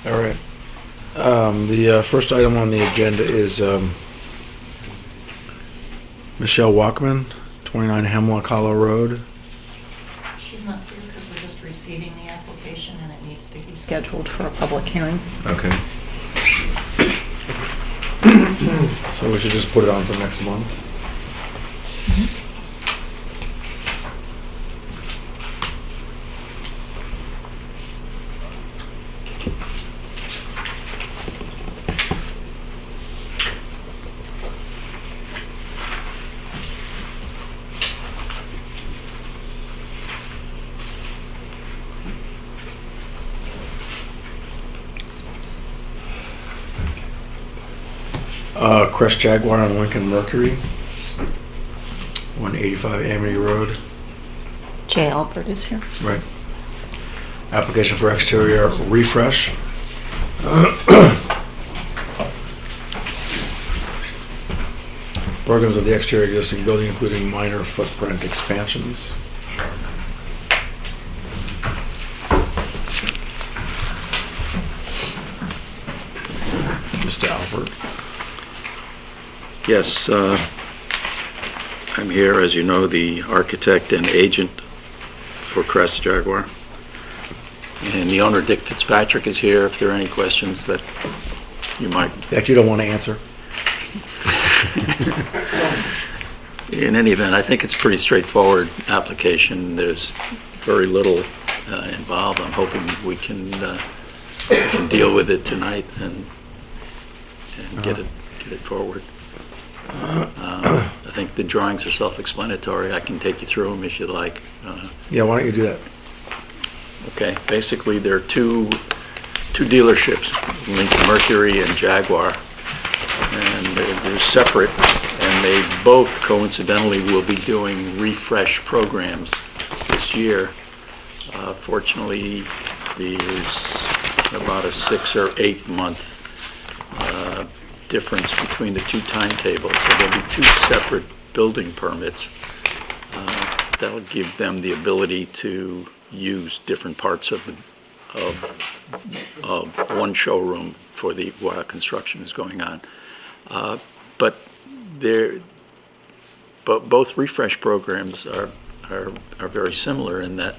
All right. The first item on the agenda is Michelle Walkman, 29 Hemlock Hollow Road. She's not here because we're just receiving the application and it needs to be scheduled for a public hearing. Okay. So we should just put it on for next month. Crest Jaguar on Lincoln Mercury, 185 Amity Road. Jay Albert is here. Right. Application for exterior refresh. Programs of the exterior existing building, including minor footprint expansions. Mr. Albert. Yes, I'm here, as you know, the architect and agent for Crest Jaguar. And the owner, Dick Fitzpatrick, is here if there are any questions that you might... That you don't want to answer? In any event, I think it's a pretty straightforward application. There's very little involved. I'm hoping we can deal with it tonight and get it forward. I think the drawings are self-explanatory. I can take you through them if you like. Yeah, why don't you do that? Okay, basically there are two dealerships, Lincoln Mercury and Jaguar, and they're separate, and they both coincidentally will be doing refresh programs this year. Fortunately, there's about a 6 or 8 month difference between the two timetables, so there'll be two separate building permits. That'll give them the ability to use different parts of one showroom for while construction is going on. But both refresh programs are very similar in that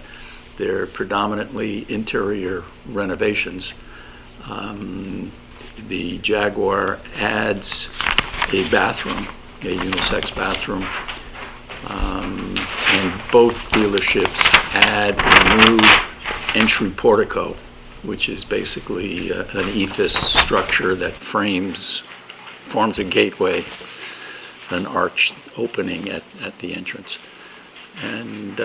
they're predominantly interior renovations. The Jaguar adds a bathroom, a unisex bathroom, and both dealerships add a new entry portico, which is basically an ephes structure that forms a gateway, an arched opening at the entrance. And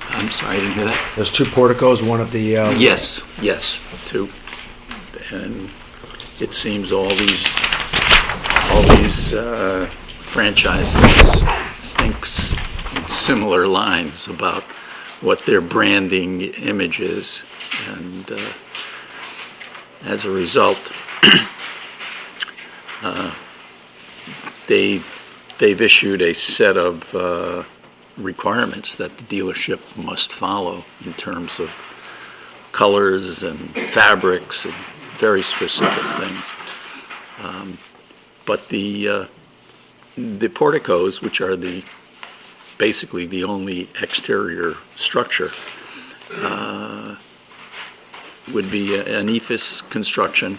I'm sorry, I didn't hear that. There's two porticos, one at the... Yes, two. And it seems all these franchises think similar lines about what their branding image is. And as a result, they've issued a set of requirements that the dealership must follow in terms of colors and fabrics and very specific things. But the porticos, which are basically the only exterior structure, would be an ephes construction,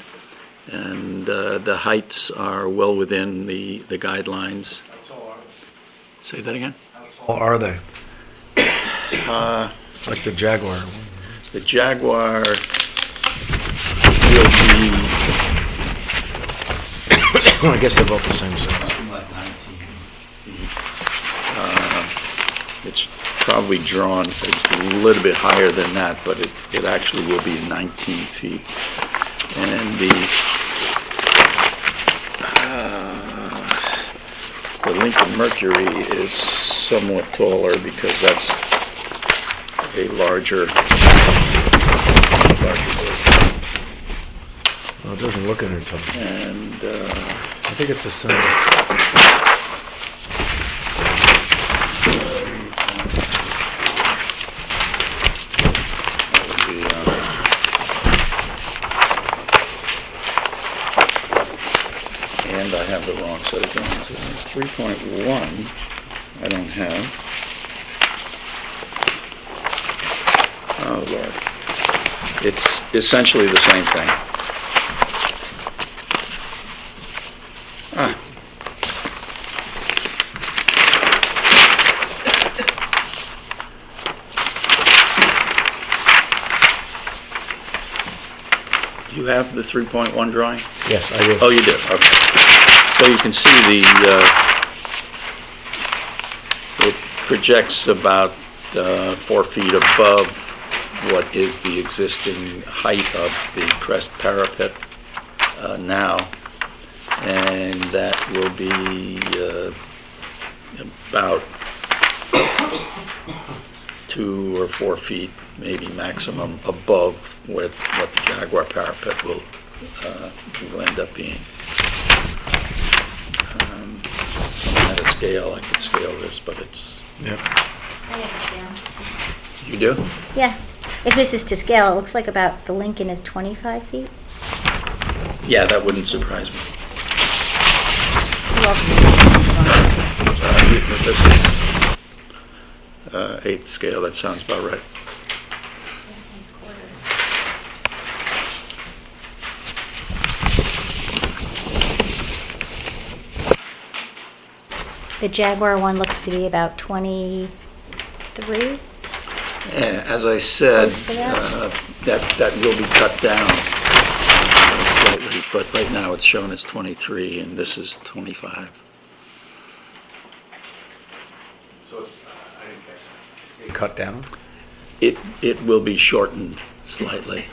and the heights are well within the guidelines. Say that again? How tall are they? Like the Jaguar. The Jaguar will be... I guess they're both the same size. Like 19 feet. It's probably drawn a little bit higher than that, but it actually will be 19 feet. And the Lincoln Mercury is somewhat taller because that's a larger building. Well, it doesn't look any taller. And I think it's the same. have the wrong set of drawings. 3.1, I don't have. Oh, Lord. It's essentially the same thing. Ah. Do you have the 3.1 drawing? Yes, I do. Oh, you do, okay. So you can see it projects about 4 feet above what is the existing height of the crest parapet now. And that will be about 2 or 4 feet, maybe maximum, above what the Jaguar parapet will end up being. At a scale, I could scale this, but it's... Yep. I have a scale. You do? Yeah. If this is to scale, it looks like about the Lincoln is 25 feet. Yeah, that wouldn't surprise me. Well, This is 8th scale, that sounds about right. This one's quarter. the Jaguar one looks to be about 23. As I said, Close to that? that will be cut down slightly, but right now it's shown as 23, and this is 25. So it's, cut down? It will be shortened slightly.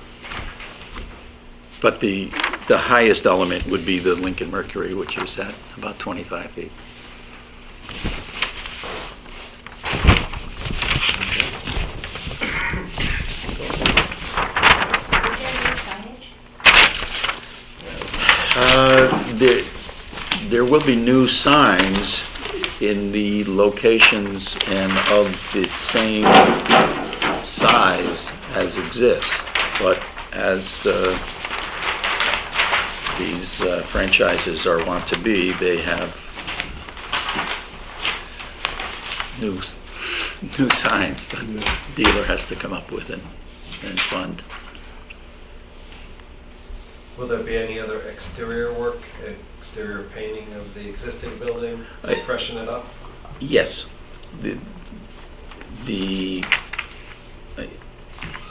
But the highest element would be the Lincoln Mercury, which is at about 25 feet. There will be new signs in the locations and of the same size as exists, but as these franchises are wont to be, they have new signs that the dealer has to come up with and fund. Will there be any other exterior work, exterior painting of the existing building to freshen it up? Yes.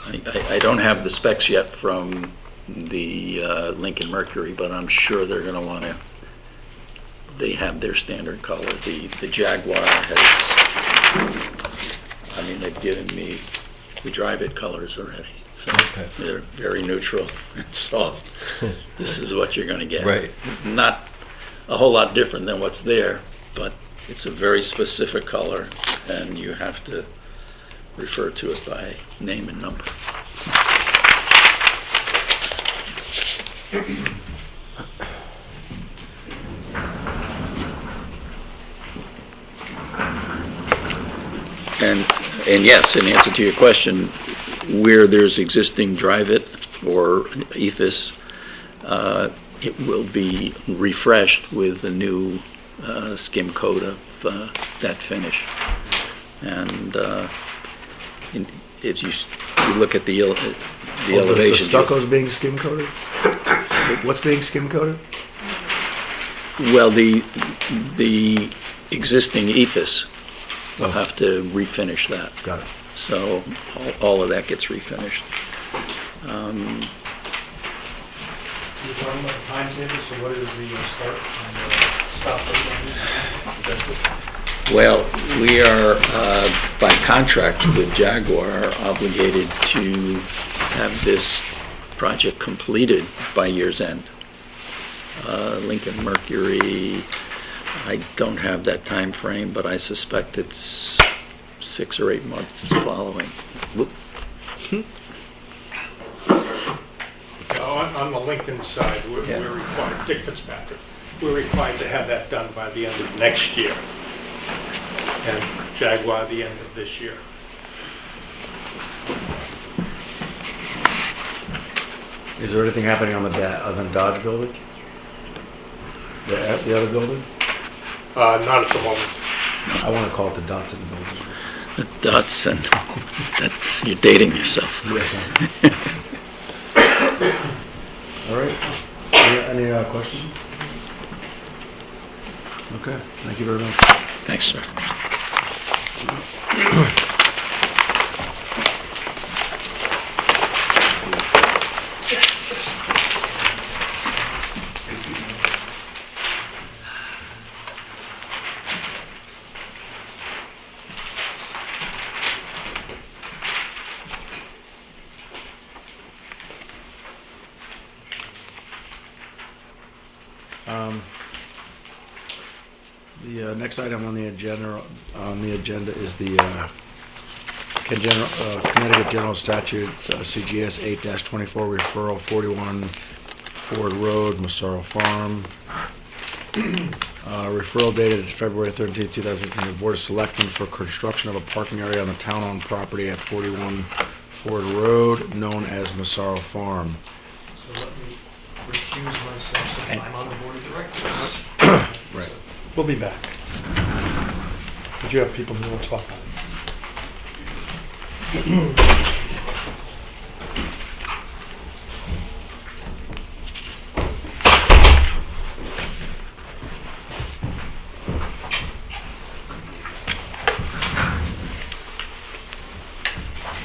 I don't have the specs yet from the Lincoln Mercury, but I'm sure they're going to want to. They have their standard color. The Jaguar has. I mean, they've given me the drive-it colors already, so they're very neutral and soft. This is what you're going to get. Right. Not a whole lot different than what's there, but it's a very specific color, and you have to refer to it by name and number. And yes, in answer to your question, where there's existing drive-it or ethos, it will be refreshed with a new skim coat of that finish. And if you look at the elevation. The stucco's being skim coated? What's being skim coated? Well, the existing ephes will have to refinish that. Got it. So all of that gets refinished. You're talking about the timetable, so what is the start and stop date? Well, we are, by contract with Jaguar, obligated to have this project completed by year's end. Lincoln Mercury, I don't have that time frame, but I suspect it's 6 or 8 months following. Whoop. On the Lincoln side, we're required, Dick Fitzpatrick, we're required to have that done by the end of next year. And Jaguar, the end of this year. Is there anything happening on the Dodge building? The other building? Not at the moment. I want to call it the Dotson building. Dotson, you're dating yourself. Yes, All right. Any questions? Okay, thank you very much. Thanks, sir. The next item on the agenda is the Connecticut General Statutes, CGS 8-24, referral 41 Ford Road, Massaro Farm. Referral dated February 13th, 2015, to the Board of Selectmen for construction of a parking area on the town-owned property at 41 Ford Road, known as Massaro Farm. So let me recuse myself since I'm on the board of directors. Right. We'll be back. But you have people who will talk on it.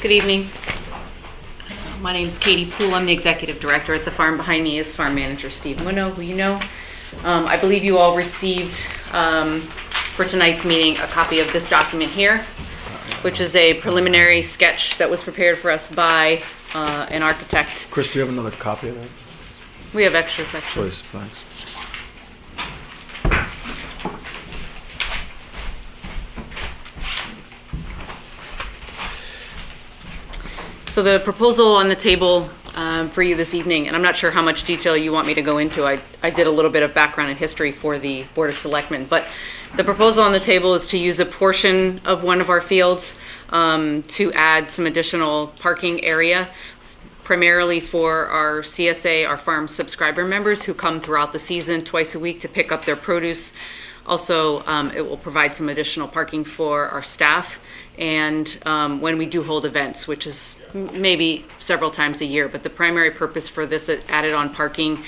Good evening. My name's Katie Poole. I'm the executive director at the farm. Behind me is farm manager Steve Winnow, who you know. I believe you all received for tonight's meeting a copy of this document here, which is a preliminary sketch that was prepared for us by an architect. Chris, do you have another copy of that? We have extras, actually. Please, thanks. So the proposal on the table for you this evening, and I'm not sure how much detail you want me to go into. I did a little bit of background and history for the Board of Selectmen, but the proposal on the table is to use a portion of one of our fields to add some additional parking area, primarily for our CSA, our farm subscriber members who come throughout the season twice a week to pick up their produce. Also, it will provide some additional parking for our staff and when we do hold events, which is maybe several times a year. But the primary purpose for this added on parking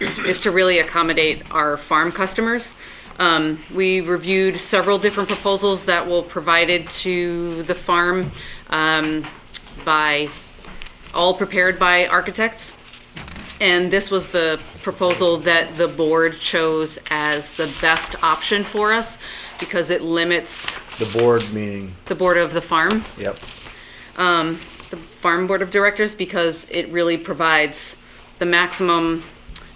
is to really accommodate our farm customers. We reviewed several different proposals that were provided to the farm all prepared by architects. And this was the proposal that the board chose as the best option for us because it limits The board meaning? the board of the farm, Yep. the farm board of directors, because it really provides the maximum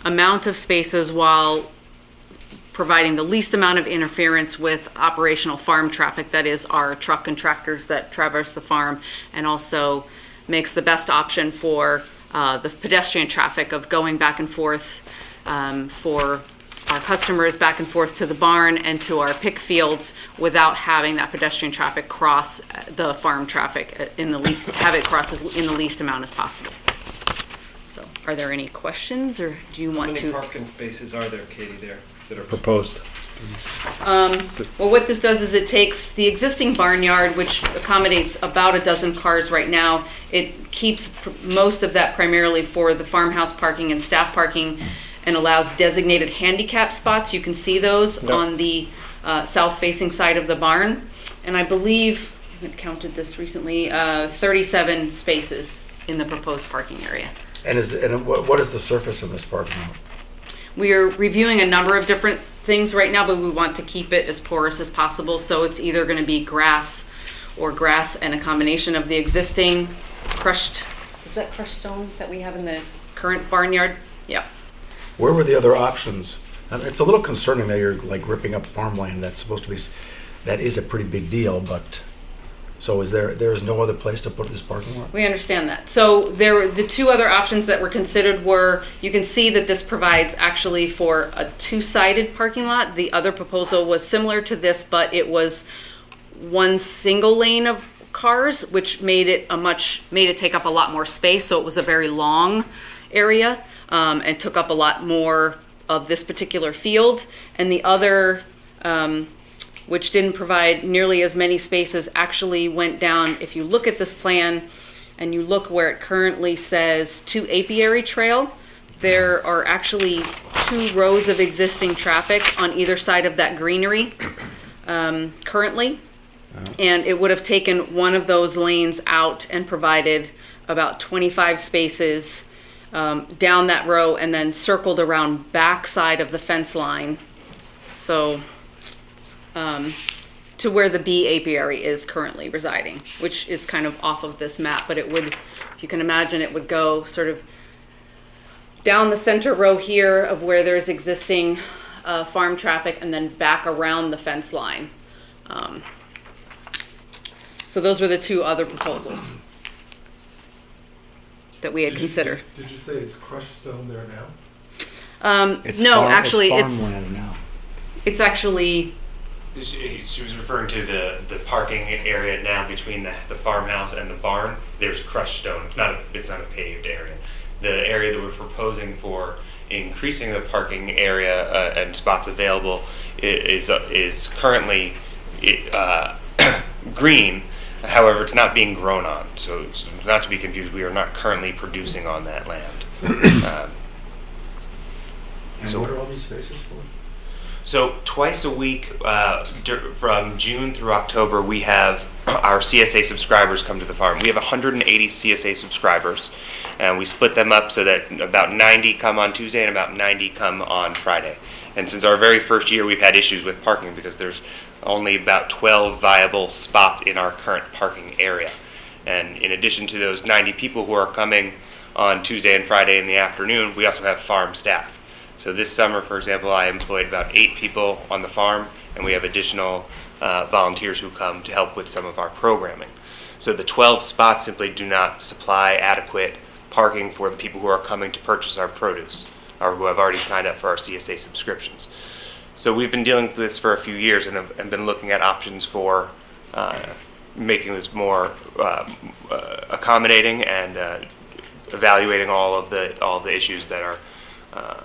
amount of spaces while providing the least amount of interference with operational farm traffic, that is our truck and tractors that traverse the farm, and also makes the best option for the pedestrian traffic of going back and forth for our customers back and forth to the barn and to our pick fields without having that pedestrian traffic cross the farm traffic have it cross in the least amount as possible. So are there any questions, or do you How want many to? parking spaces are there, Katie, there that are proposed? Well, what this does is it takes the existing barnyard, which accommodates about a dozen cars right now. It keeps most of that primarily for the farmhouse parking and staff parking, and allows designated handicap spots. You can see those on the south-facing side of the barn. And I believe, I counted this recently, 37 spaces in the proposed parking area. And what is the surface of this parking lot? We are reviewing a number of different things right now, but we want to keep it as porous as possible. So it's either going to be grass and a combination of the existing crushed, is that crushed stone that we have in the current barnyard? Yeah. Where were the other options? It's a little concerning that you're like ripping up farmland that's supposed to be, that is a pretty big deal, but, so there is no other place to put this parking lot? We understand that. So the two other options that were considered were, you can see that this provides actually for a two-sided parking lot. The other proposal was similar to this, but it was one single lane of cars, which made it take up a lot more space. So it was a very long area and took up a lot more of this particular field, and the other, which didn't provide nearly as many spaces, actually went down. If you look at this plan and you look where it currently says to apiary trail, there are actually 2 rows of existing traffic on either side of that greenery currently. And it would have taken one of those lanes out and provided about 25 spaces down that row and then circled around back side of the fence line. So to where the bee apiary is currently residing, which is kind of off of this map, but it would, if you can imagine, it would go sort of down the center row here of where there's existing farm traffic and then back around the fence line. So those were the 2 other proposals that we had considered. Did you say it's crushed stone there now? No, actually, it's farmland now. it's actually, She was referring to the parking area now between the farmhouse and the barn. There's crushed stone. It's not a paved area. The area that we're proposing for increasing the parking area and spots available is currently green. However, it's not being grown on. So not to be confused, we are not currently producing on that land. And what are all these spaces for? So twice a week, from June through October, we have our CSA subscribers come to the farm. We have 180 CSA subscribers, and we split them up so that about 90 come on Tuesday and about 90 come on Friday. And since our very first year, we've had issues with parking because there's only about 12 viable spots in our current parking area. And in addition to those 90 people who are coming on Tuesday and Friday in the afternoon, we also have farm staff. So this summer, for example, I employed about 8 people on the farm, and we have additional volunteers who come to help with some of our programming. So the 12 spots simply do not supply adequate parking for the people who are coming to purchase our produce or who have already signed up for our CSA subscriptions. So we've been dealing with this for a few years and have been looking at options for making this more accommodating and evaluating all the issues that are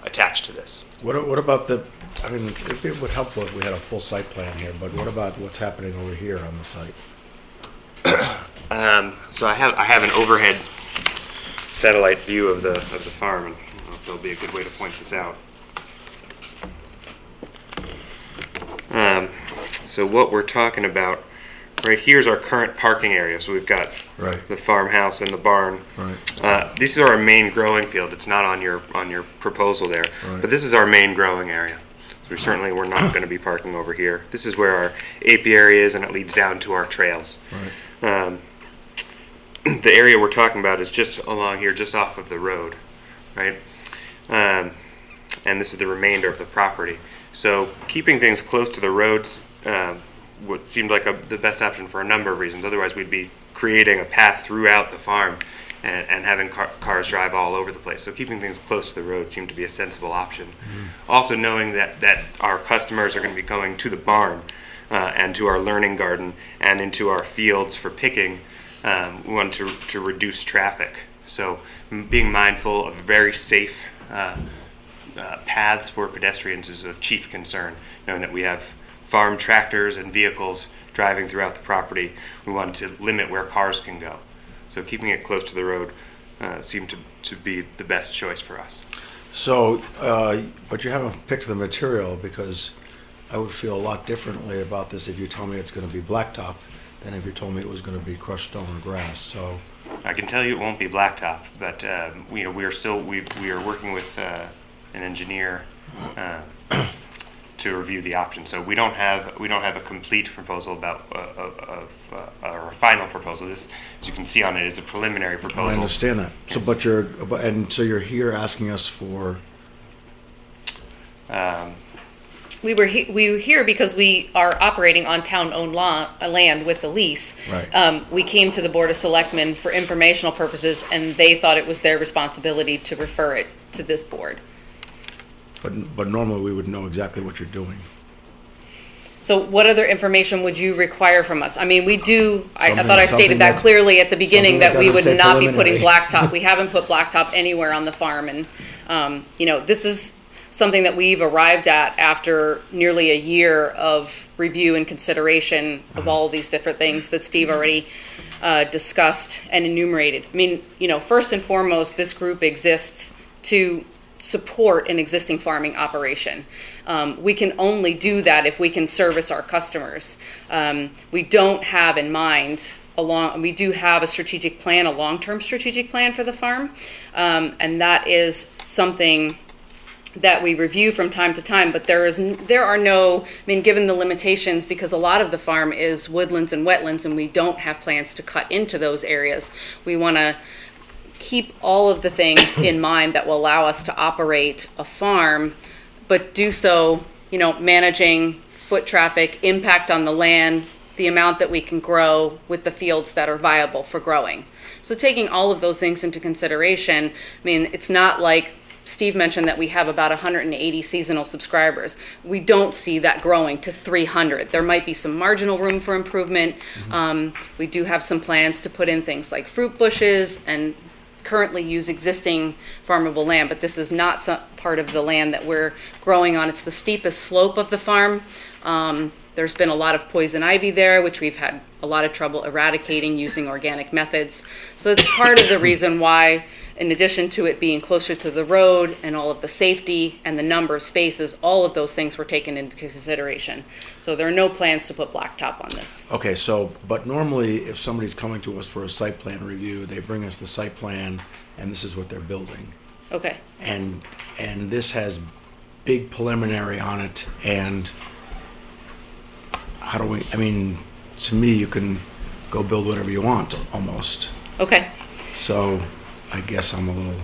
attached to this. What about I mean, it'd be helpful if we had a full site plan here, but what about what's happening over here on the site? So I have an overhead satellite view of the farm, and I don't know if there'll be a good way to point this out. So what we're talking about right here is our current parking area. So we've got the farmhouse and the barn. Right. This is our main growing field. It's not on your proposal there, but this is our main growing area. So we're not going to be parking over here. This is where our apiary is, and it leads down to our trails. Right. The area we're talking about is just along here, just off of the road, right? And this is the remainder of the property. So keeping things close to the roads what seemed like the best option for a number of reasons. Otherwise, we'd be creating a path throughout the farm and having cars drive all over the place. So keeping things close to the road seemed to be a sensible option. Also knowing that our customers are going to be going to the barn and to our learning garden and into our fields for picking, we want to reduce traffic. So being mindful of very safe paths for pedestrians is of chief concern, knowing that we have farm tractors and vehicles driving throughout the property. We want to limit where cars can go. So keeping it close to the road seemed to be the best choice for us. So, but you haven't picked the material, because I would feel a lot differently about this if you told me it's going to be blacktop than if you told me it was going to be crushed stone or grass. So I can tell you it won't be blacktop, but we are working with an engineer to review the options. So we don't have a complete proposal about or a final proposal. This, as you can see on it, is a preliminary proposal. I understand that. So, so you're here asking us for. we were here because we are operating on town-owned land with the lease. Right. We came to the Board of Selectmen for informational purposes, and they thought it was their responsibility to refer it to this board. But normally we would know exactly what you're doing. So what other information would you require from us? I mean, we do, I thought I stated something that that- clearly at the beginning, something that that we would doesn't say not be putting preliminary. blacktop. We haven't put blacktop anywhere on the farm, and, this is something that we've arrived at after nearly a year of review and consideration of all of these different things that Steve already discussed and enumerated. I mean, first and foremost, this group exists to support an existing farming operation. We can only do that if we can service our customers. We don't have in mind we do have a strategic plan, a long-term strategic plan for the farm, and that is something that we review from time to time, but there are no, given the limitations, because a lot of the farm is woodlands and wetlands, and we don't have plans to cut into those areas. We want to keep all of the things in mind that will allow us to operate a farm, but do so, managing foot traffic, impact on the land, the amount that we can grow with the fields that are viable for growing. So taking all of those things into consideration, it's not like Steve mentioned that we have about 180 seasonal subscribers. We don't see that growing to 300. There might be some marginal room for improvement. We do have some plans to put in things like fruit bushes and currently use existing farmable land, but this is not some part of the land that we're growing on. It's the steepest slope of the farm. There's been a lot of poison ivy there, which we've had a lot of trouble eradicating using organic methods. So it's part of the reason why, in addition to it being closer to the road and all of the safety and the number of spaces, all of those things were taken into consideration. So there are no plans to put blacktop on this. Okay, but normally if somebody's coming to us for a site plan review, they bring us the site plan and this is what they're building. Okay. And this has big preliminary on it, and to me, you can go build whatever you want, almost. Okay. So I guess I'm a little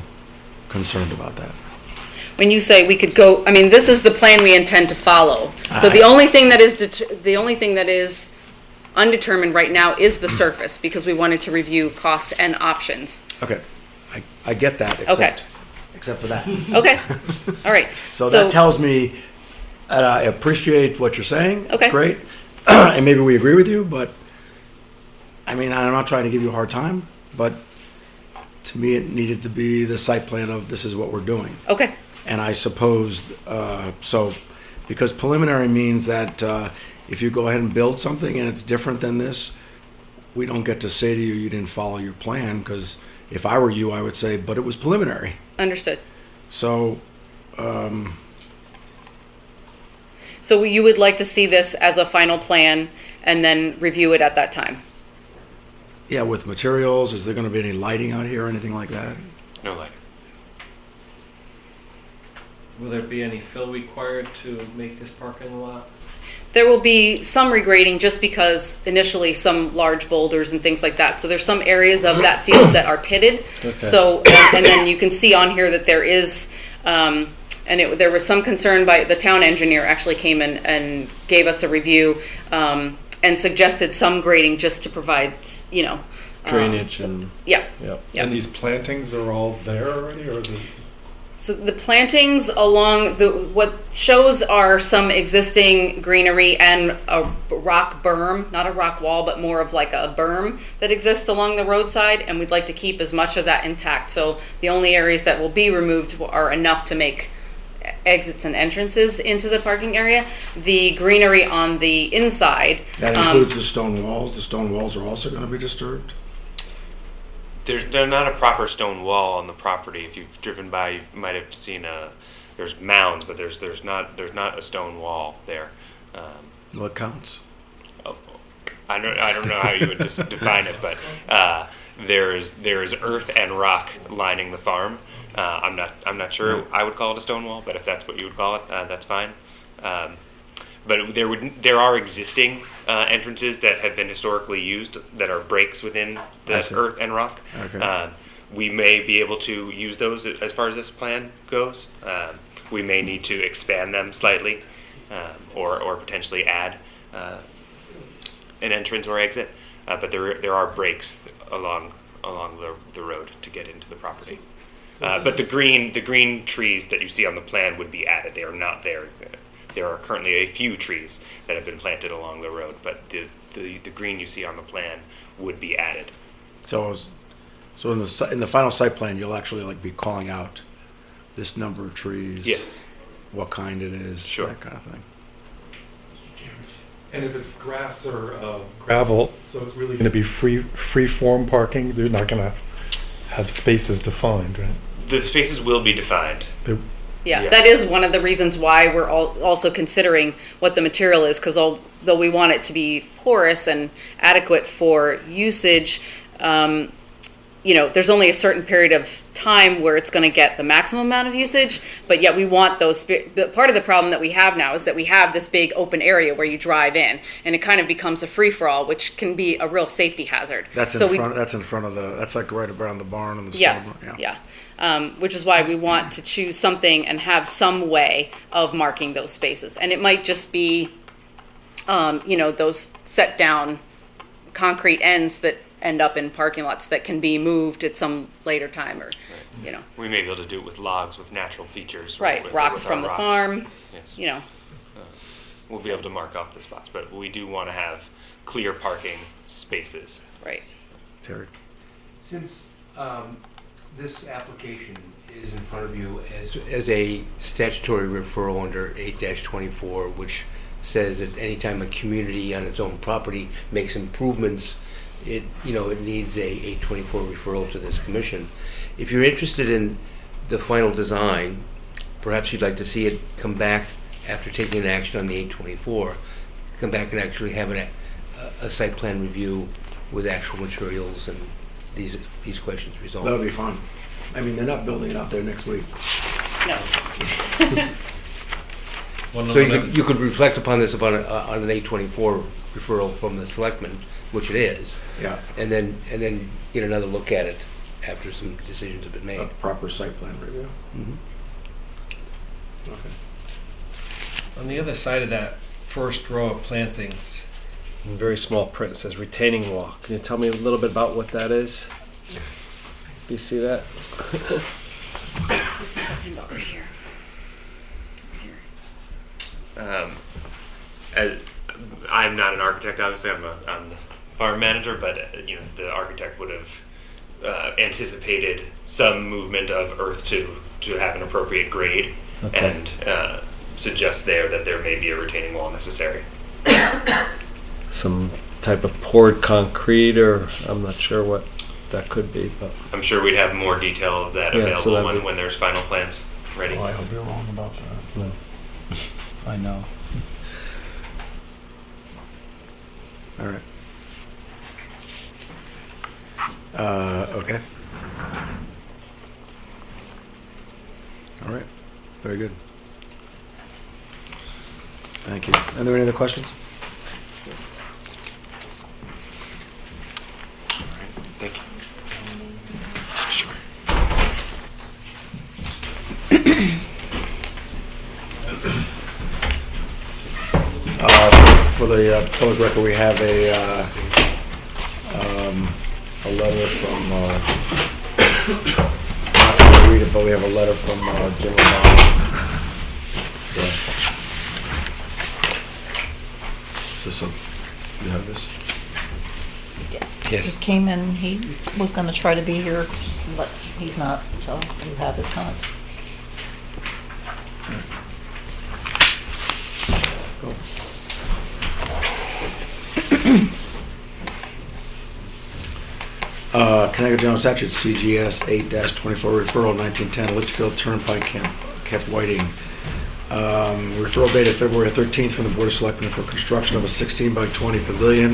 concerned about that. When you say we could go, this is the plan we intend to follow. So the only thing that is undetermined right now is the surface, because we wanted to review cost and options. Okay, I get that, except for that. Okay, all right. So that tells me that I appreciate what you're saying. It's Okay. great. And maybe we agree with you, but I'm not trying to give you a hard time, but to me it needed to be the site plan of this is what we're doing. Okay. And I suppose, because preliminary means that if you go ahead and build something and it's different than this, we don't get to say to you, you didn't follow your plan, because if I were you, I would say, but it was preliminary. Understood. So, So you would like to see this as a final plan and then review it at that time? yeah, with materials, is there gonna be any lighting out here or anything like that? No light. Will there be any fill required to make this parking lot? There will be some regrading, just because initially some large boulders and things like that. So there's some areas of that field that are pitted. Okay. So, and then you can see on here that there is, there was some concern by the town engineer actually came in and gave us a review and suggested some grading just to provide, Drainage and, yeah. yeah. And these plantings are all there already, or is it? So the plantings along what shows are some existing greenery and a rock berm, not a rock wall, but more of like a berm that exists along the roadside, and we'd like to keep as much of that intact. So the only areas that will be removed are enough to make exits and entrances into the parking area. The greenery on the inside. That includes the stone walls. The stone walls are also gonna be disturbed? There's not a proper stone wall on the property. If you've driven by, you might have seen there's mounds, but there's not a stone wall there. What counts? I don't know how you would define it, but there is earth and rock lining the farm. I'm not sure I would call it a stone wall, but if that's what you would call it, that's fine. But there are existing entrances that have been historically used that are breaks within the earth and rock. Okay. We may be able to use those as far as this plan goes. We may need to expand them slightly, or potentially add an entrance or exit. But there are breaks along the road to get into the property. But the green trees that you see on the plan would be added. They are not there. There are currently a few trees that have been planted along the road, but the green you see on the plan would be added. So in the final site plan, you'll actually be calling out this number of trees? Yes. what kind it is, Sure. that kind of thing. And if it's grass or gravel, so it's really going to be free form parking. They're not going to have spaces defined, right? The spaces will be defined. Yeah, Yes. that is one of the reasons why we're also considering what the material is, because though we want it to be porous and adequate for usage, there's only a certain period of time where it's going to get the maximum amount of usage, but yet we want those. Part of the problem that we have now is that we have this big open area where you drive in, and it kind of becomes a free-for-all, which can be a real safety hazard. That's So in front of the. That's like right around the barn and the Yes, store. yeah. Which is why we want to choose something and have some way of marking those spaces. And it might just be, those set down concrete ends that end up in parking lots that can be moved at some later time, or, We may be able to do it with logs with natural features. right, with rocks our from the rocks. farm, Yes. We'll be able to mark off the spots, but we do want to have clear parking spaces. right. Terry. Since this application is in front of you as a statutory referral under 8-24, which says that anytime a community on its own property makes improvements, it needs a 824 referral to this commission. If you're interested in the final design, perhaps you'd like to see it come back after taking an action on the 824, come back and actually have a site plan review with actual materials and these questions resolved. That would be fun. I mean, they're not building it out there next week. No. So you could reflect upon this on an 824 referral from the selectmen, which it is, Yeah. and then get another look at it after some decisions have been A made. proper site plan review. Mhm. Okay. On the other side of that first row of plantings, in very small print, it says retaining wall. Can you tell me a little bit about what that is? Do you see that? Something about right here. I'm not an architect, obviously. I'm the farm manager, but the architect would have anticipated some movement of earth to have an appropriate grade, Okay. and suggest that there may be a retaining wall necessary. Some type of poured concrete, or I'm not sure what that could be, but I'm sure we'd have more detail of that Yeah, so available that'd be- when there's final plans ready. Oh, I hope you're wrong about that. no. I know. All right. Okay. All right. Very good. Thank you. Are there any other questions? Thank you. Sure. For the public record, we have a letter from, I'm not going to read it, but we have a letter from Jim O'Donnell. So you have this? Yes. He came in, he was gonna try to be here, but he's not, so you have his comments. Go. Connecticut General Statute, CGS 8-24, referral 1910 Litchfield Turnpike, Camp Whiting. Referral dated February 13th from the Board of Selectmen for construction of a 16 by 20 pavilion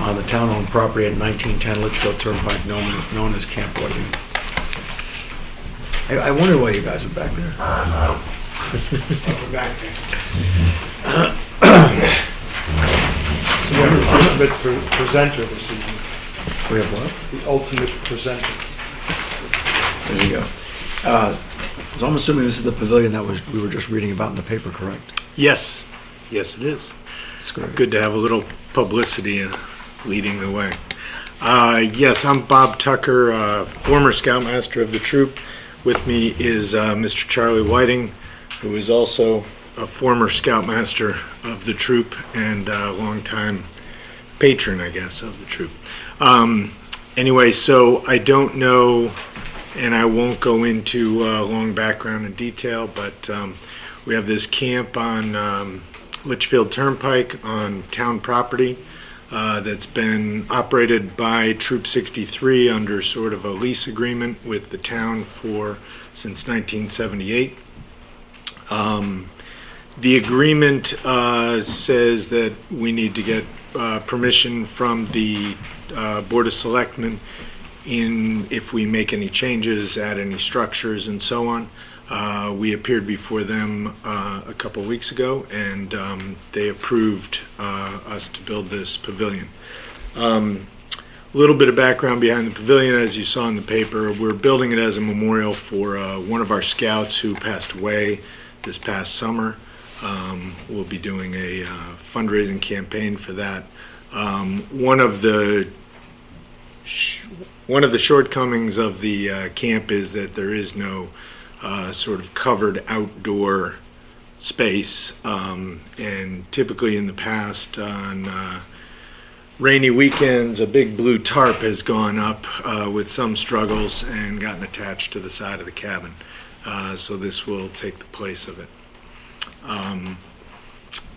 on the town-owned property at 1910 Litchfield Turnpike, known as Camp Whiting. I wonder why you guys are back there. So we have the ultimate presenter this evening. We have what? The ultimate presenter. There you go. So I'm assuming this is the pavilion that we were just reading about in the paper, correct? Yes, yes it is. It's great. Good to have a little publicity leading the way. Yes, I'm Bob Tucker, former Scoutmaster of the troop. With me is Mr. Charlie Whiting, who is also a former Scoutmaster of the troop and a longtime patron, I guess, of the troop. Anyway, so I don't know and I won't go into long background and detail, but we have this camp on Litchfield Turnpike on town property that's been operated by Troop 63 under sort of a lease agreement with the town since 1978. The agreement says that we need to get permission from the Board of Selectmen if we make any changes, add any structures and so on. We appeared before them a couple weeks ago, and they approved us to build this pavilion. A little bit of background behind the pavilion, as you saw in the paper, we're building it as a memorial for one of our scouts who passed away this past summer. We'll be doing a fundraising campaign for that. One of the shortcomings of the camp is that there is no sort of covered outdoor space, and typically in the past on rainy weekends a big blue tarp has gone up with some struggles and gotten attached to the side of the cabin, so this will take the place of it.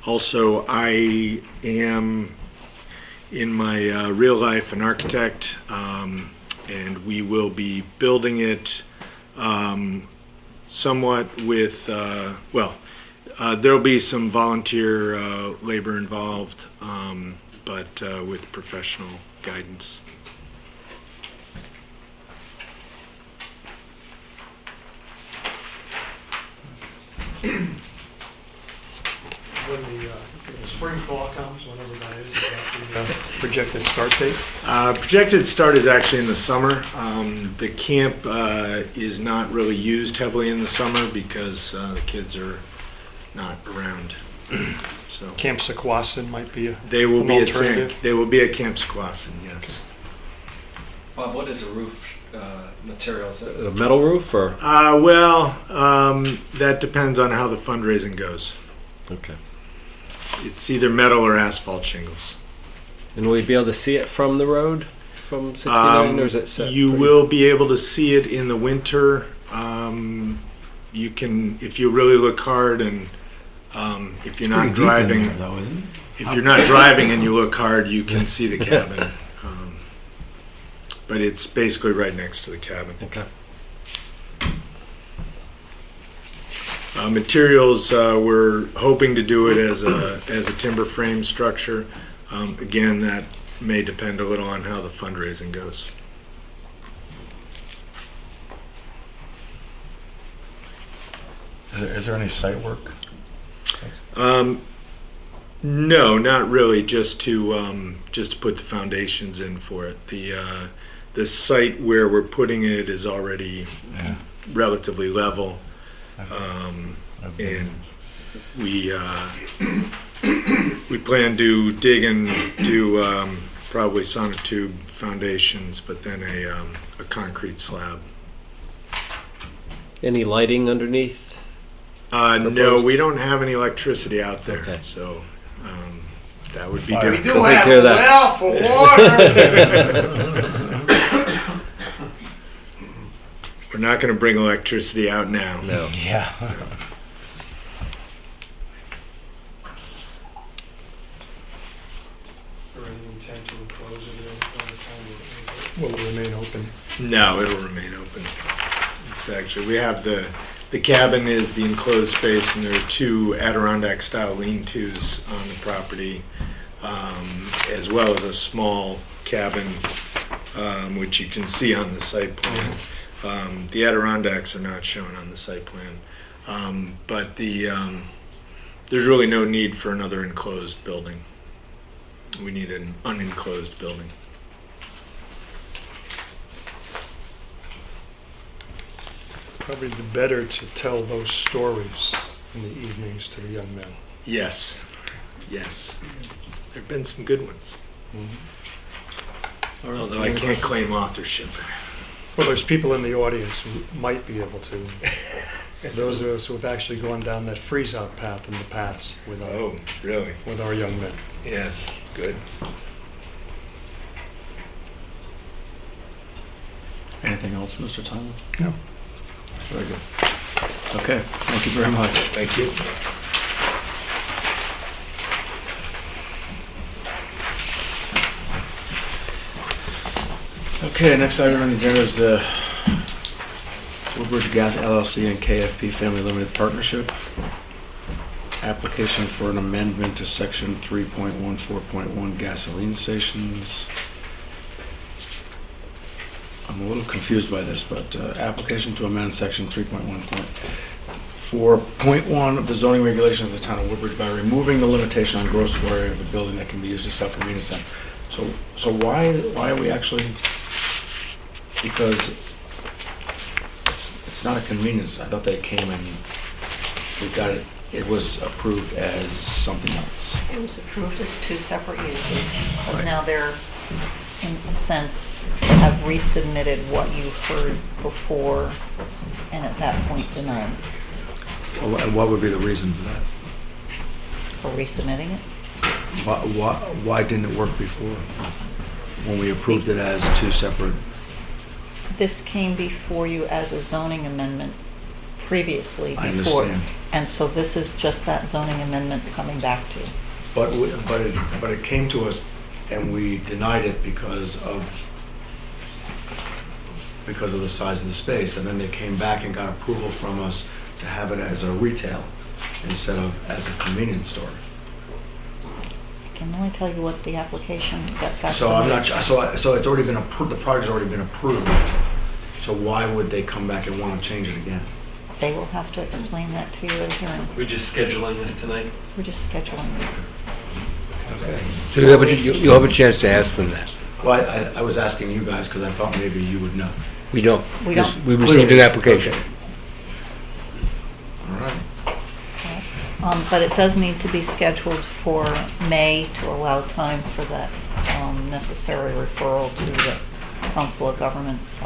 Also, I am in my real life an architect, and we will be building it somewhat with, there'll be some volunteer labor involved, but with professional guidance. When the spring thaw comes, whenever that is that the projected start date? Projected start is actually in the summer. The camp is not really used heavily in the summer because the kids are not around. So Camp Sequoia might be an they will be alternative. they will be at Camp Sequoia, yes. Bob, what is a roof material? Is it a metal roof or? That depends on how the fundraising goes. Okay. It's either metal or asphalt shingles. And will we be able to see it from the road, from 69, or is it set? You will be able to see it in the winter. You can, if you really look hard, and if you're not driving, if you're not driving and you look hard, you can see the cabin. But it's basically right next to the cabin. Okay. Materials, we're hoping to do it as a timber frame structure. Again, that may depend a little on how the fundraising goes. Is there any site work? No, not really. Just to put the foundations in for it. The site where we're putting it is already relatively level, and we plan to dig and do probably sonotube foundations, but then a concrete slab. Any lighting underneath? No, we don't have any electricity out there, Okay. so that would be We difficult. do have a well for water. We're not going to bring electricity out now. No. Yeah. Or any intent to enclose it at any time? Will it remain open? No, it'll remain open. It's actually, we have the cabin is the enclosed space, and there are two Adirondack-style lean-tos on the property, as well as a small cabin, which you can see on the site plan. The Adirondacks are not shown on the site plan, but there's really no need for another enclosed building. We need an unenclosed building. Probably the better to tell those stories in the evenings to the young men. Yes, yes. There've been some good ones. Although I can't claim authorship. Well, there's people in the audience who might be able to. Those of us who have actually gone down that freeze-out path in the past with really? With our young men. Yes, good. Anything else, Mr. Tyler? No. Very good. Okay, thank you very much. Thank you. Okay, next item on the agenda is the Woodbridge Gas LLC and KFP Family Limited Partnership. Application for an amendment to section 3.14.1 gasoline stations. I'm a little confused by this, but application to amend section 3.1.4.1 of the zoning regulations of the town of Woodbridge by removing the limitation on gross floor area of a building that can be used to sell convenience center. So why are we actually, because it's not a convenience. I thought they came and we got it, it was approved as something else. It was approved as two separate uses, because Right. now they're, in a sense, have resubmitted what you heard before, and at that point denied And what would be the reason for that? for resubmitting it. Why didn't it work before? When we approved it as two separate? This came before you as a zoning amendment previously I before. understand. And so this is just that zoning amendment coming back to you. But it came to us and we denied it because of the size of the space, and then they came back and got approval from us to have it as a retail instead of as a convenience store. I can only tell you what the application got. So I'm not, submitted. so it's already been approved, the project's already been approved. So why would they come back and want to change it again? They will have to explain that to you at a hearing. We're just scheduling this tonight? We're just scheduling this. Okay. So you'll have a chance to ask them that. Well, I was asking you guys because I thought maybe you would know. We don't. We don't. We received an application. Okay. All right. But it does need to be scheduled for May to allow time for that necessary referral to the Council of Governments. So,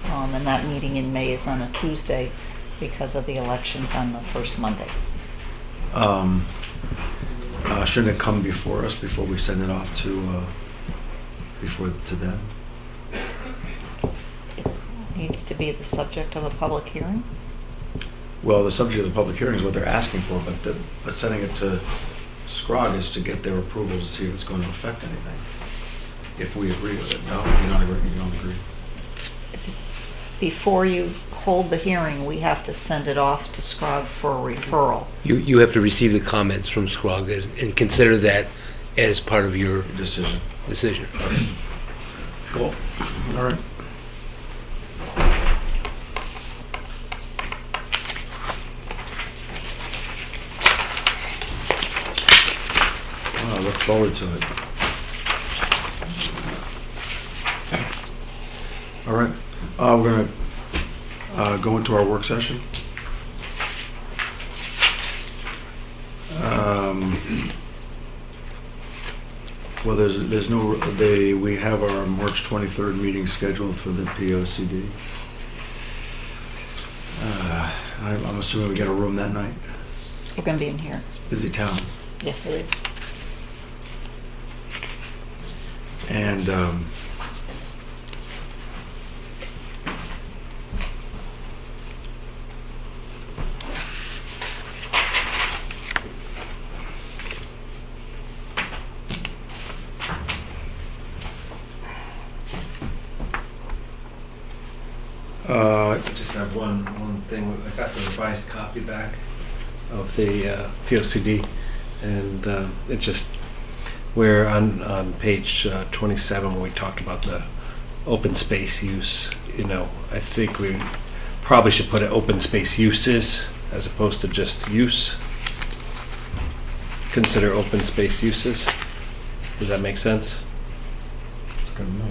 and that meeting in May is on a Tuesday because of the elections on the first Monday. Shouldn't it come before us before we send it off to them? It needs to be the subject of a public hearing. Well, the subject of the public hearing is what they're asking for, but sending it to SCROG is to get their approval to see if it's going to affect anything. If we agree with it. No, you don't agree. Before you hold the hearing, we have to send it off to SCROG for a referral. You have to receive the comments from SCROG and consider that as part of your Decision. Cool. All right. Well, I look forward to it. All right. We're going to go into our work session. Well, there's no, we have our March 23rd meeting scheduled for the POCD. I'm assuming we get a room that night. We're going to be in here. It's a busy town. Yes, it is. And I just have one thing. I got the revised copy back of the POCD, and it's just, we're on page 27 where we talked about the open space use. You know, I think we probably should put it open space uses as opposed to just use. Consider open space uses. Does that make sense?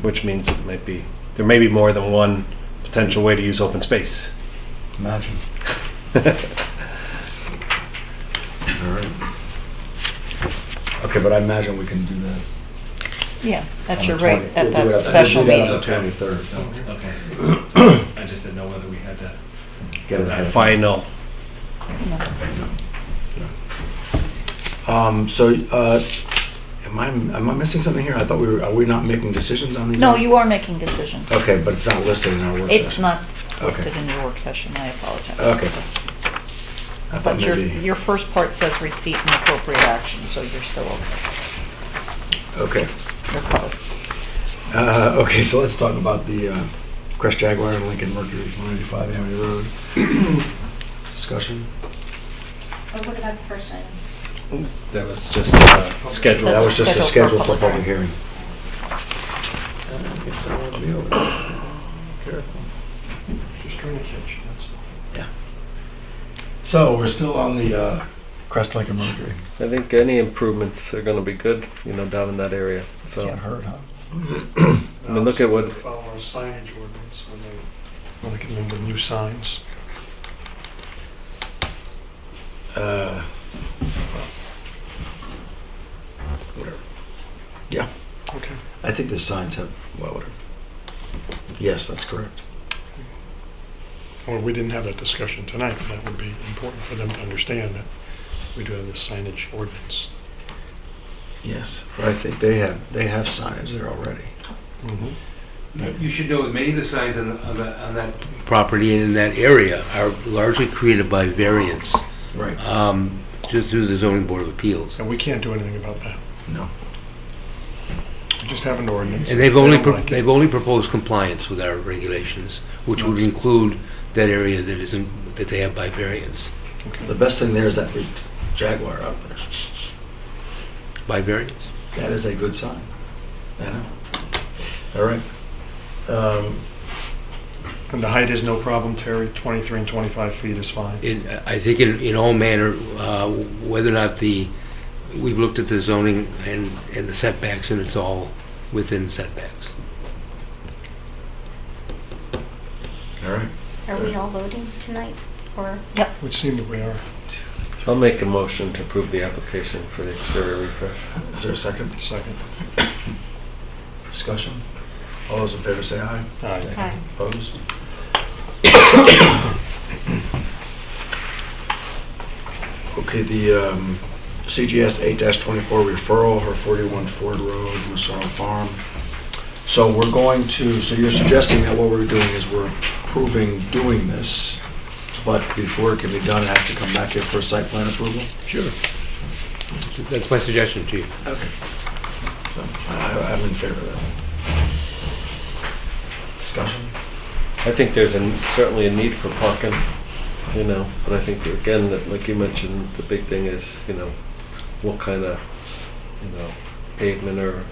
Which means it might be, there may be more than one potential way to use open space. imagine. All right. Okay, but I imagine we can do that. Yeah, at on your the rate, 20 at we'll do that it special we'll do that on meeting. the 23rd. Okay. I just didn't know whether we had to Get it ahead of time. final. So, am am I missing something here? I thought are we not making decisions on these? No, you are making decisions. Okay, but it's not listed in our work session. It's not listed in your work session, I apologize. Okay. I thought But your, maybe, your first part says receipt and appropriate action, so you're still okay. okay. You're covered. Okay, so let's talk about the Crest Jaguar and Lincoln Mercury, 185 Amity Road. Discussion? Or what about the first item? That was just scheduled. That was just a schedule for public hearing. hearing. I guess I won't be over there. Careful. Just trying to catch, that's all. Yeah. So we're still on the Crest Lincoln Mercury. I think any improvements are gonna be good, down in that area, so. Can't hurt, huh? I mean, look at what, Follow our signage ordinance when they come in with new signs. Whatever. Yeah, Okay. I think the signs have, well, whatever. Yes, that's correct. Well, we didn't have that discussion tonight, but that would be important for them to understand that we do have this signage ordinance. Yes, but I think they have signage there already. You should know that many of the signs on that property and in that area are largely created by variance, Right. just through the zoning board of appeals. And we can't do anything about that. No. We just have an ordinance. And If they've only, they don't like it- they've only proposed compliance with our regulations, which would include that area that isn't, that they have by variance. The best thing there is that big Jaguar out there. By variance? That is a good sign. I know. All right. And the height is no problem, Terry, 23 and 25 feet is fine. I think in all manner, whether or not we've looked at the zoning and the setbacks, and it's all within setbacks. All right. Are we all voting tonight, or? Would seem that we are. I'll make a motion to approve the application for the exterior refresh. Is there a second? Second. Discussion? All those in favor say aye. Aye. Aye. Opposed? Okay, the CGS 8-24 referral for 41 Ford Road, Massaro Farm. So we're going to, so you're suggesting that what we're doing is we're approving doing this, but before it can be done, it has to come back here for site plan approval? Sure. That's my suggestion to you. Okay. So I'm in favor of that. Discussion? I think there's certainly a need for parking, but I think, again, that, like you mentioned, the big thing is, what kind of, pavement or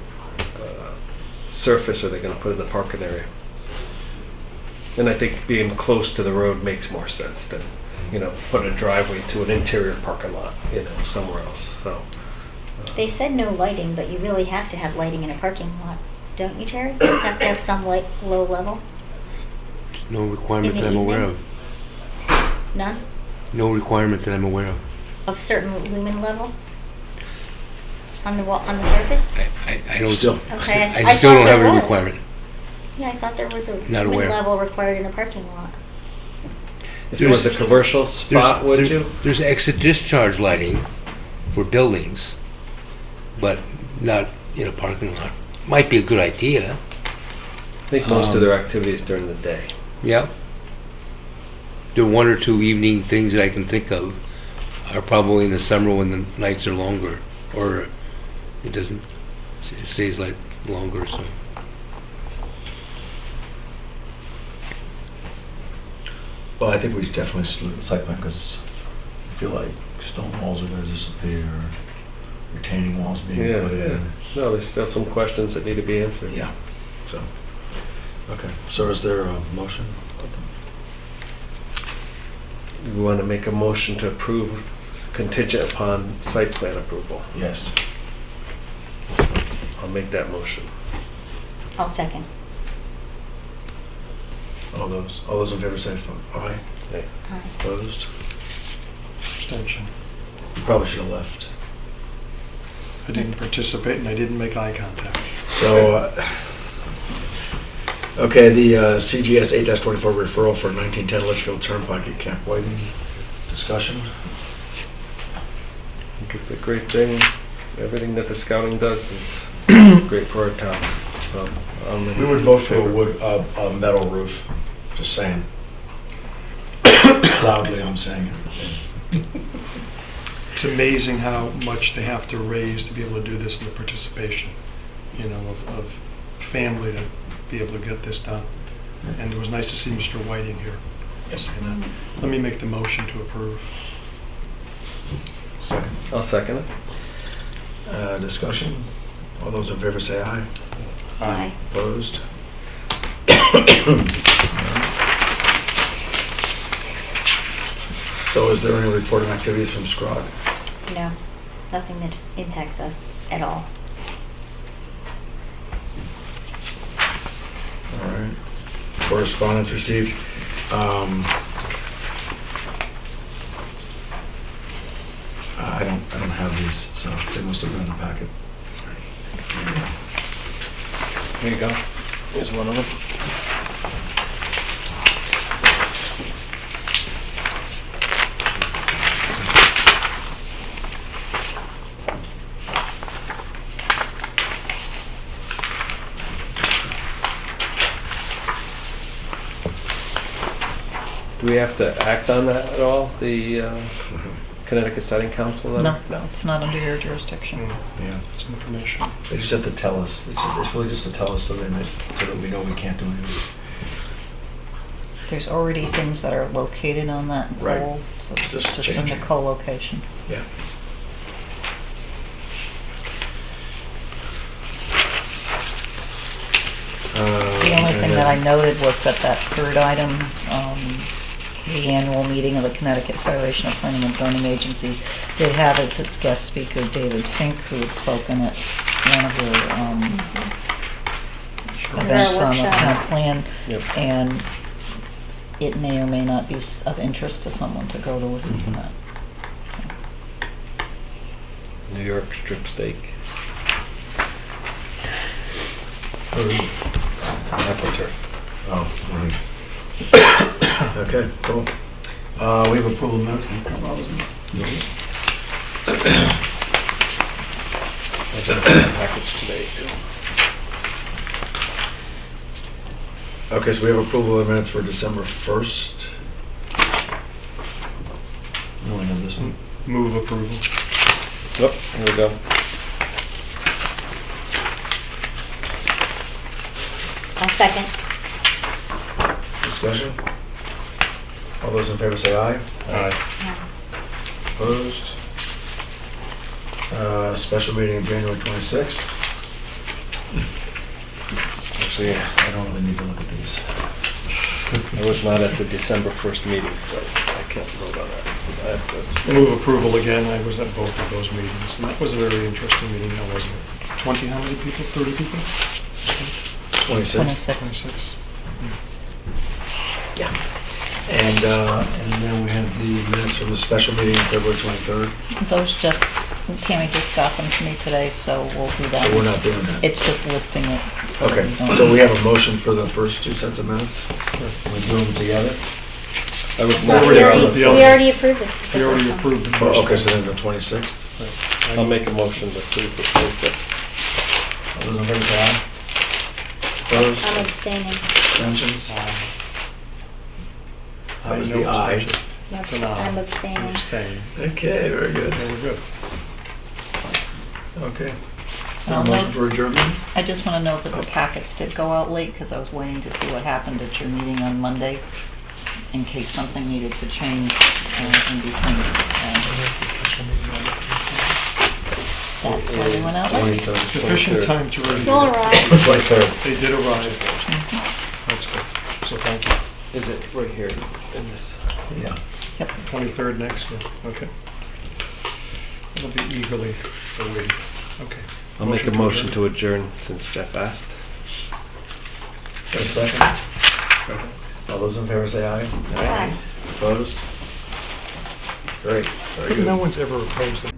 surface are they gonna put in the parking area? And I think being close to the road makes more sense than, put a driveway to an interior parking lot, somewhere else, so. They said no lighting, but you really have to have lighting in a parking lot, don't you, Terry? You have to have some light, low level? No requirement In the that I'm aware evening? of. None? No requirement that I'm aware of. Of a certain lumen level? On the wall, on the surface? I don't. Still. Okay, I still thought don't have there a was. requirement. Yeah, I thought there was a Not lumen aware. level required in a parking lot. If it was a commercial spot, would you? There's exit discharge lighting for buildings, but not in a parking lot. Might be a good idea. I think most of their activities during the day. Yeah. The one or two evening things that I can think of are probably in the summer when the nights are longer, or it stays like longer, so. Well, I think we should definitely just look at the site plan because I feel like stone walls are going to disappear, retaining walls being put in. No, there's still some questions that need to be answered. Yeah, so, okay. So is there a motion? We want to make a motion to approve contingent upon site plan approval. Yes. I'll make that motion. I'll second. All those in favor say aye. Aye. Aye. Opposed? Abstention. You probably should have left. I didn't participate and I didn't make eye contact. So, okay, the CGS 8-24 referral for 1910 Litchfield Turnpike at Camp Whiting. Discussion? I think it's a great thing. everything that the scouting does is great for our town, so. We would vote for a metal roof, just saying. Loudly, I'm saying it. It's amazing how much they have to raise to be able to do this and the participation, of family to be able to get this done. And it was nice to see Mr. Whiting here saying that. Let me make the motion to approve. Second. I'll second it. Discussion? All those in favor say aye. Aye. Opposed? So is there any reporting activities from SCROG? No, nothing that impacts us at all. All right. Correspondence received. I don't have these, so they must have been in the packet. There you go. Here's one of them. Do we have to act on that at all, the Connecticut Siting Council? No, it's not under your jurisdiction. Yeah. It's information. They just have to tell us. It's really just to tell us so that we know we can't do anything. There's already things that are located on that Right. pole, so It's it's just just in the changing. co-location. Yeah. The only thing that I noted was that third item, the annual meeting of the Connecticut Federation of Planning and Zoning Agencies, did have as its guest speaker David Fink, who had spoken at one of your events on the town workshops. plan. Yep. And it may or may not be of interest to someone to go to listen to that. New York strip steak. AquaTurf. Oh, right. Okay, cool. We have approval of minutes. Can you cover all those minutes? I just got a package today, too. Okay, so we have approval of minutes for December 1st. We only have this one. Move approval. Oh, here we go. I'll second. Discussion? All those in favor say aye. Aye. Opposed? Special meeting of January 26th. Actually, I don't really need to look at these. I was not at the December 1st meeting, so I can't vote on that. I have to- Move approval again. I was at both of those meetings, and that was a very interesting meeting, now wasn't it? 20, how many people? 30 people? 26th. 26. Yeah. And then we have the minutes from the special meeting on February 23rd. Those Tammy just got them to me today, so we'll do that. So we're not doing that. It's just listing it. So that Okay, we don't- so we have a motion for the first two sets of minutes. We do them together. I was We not Already there. on already, the we already approved it. We already approved the Oh, first. okay, so then the 26th. I'll make a motion to approve the 26th. All those in favor say aye. Opposed? I'm abstaining. Abstentions? That was No the aye. abstention. That's- It's an aye. I'm It's an abstaining. abstain. Okay, very good. Yeah, we're good. Okay. Is there a I'll motion note- for adjournment? I just want to note that the packets did go out late because I was waiting to see what happened at your meeting on Monday in case something needed to change in between. That's why they went out late. 23rd, Sufficient 23rd. time to review. Still arrived. 23rd. They did arrive. That's good. So thank you. Is it right here in this? Yeah. Yep. 23rd next, yeah, okay. It'll be eagerly awaited. Okay. I'll make a motion to adjourn since Jeff asked. Is there a second? Second. All those in favor say aye. Aye. Opposed? Great, very good. No one's ever opposed it.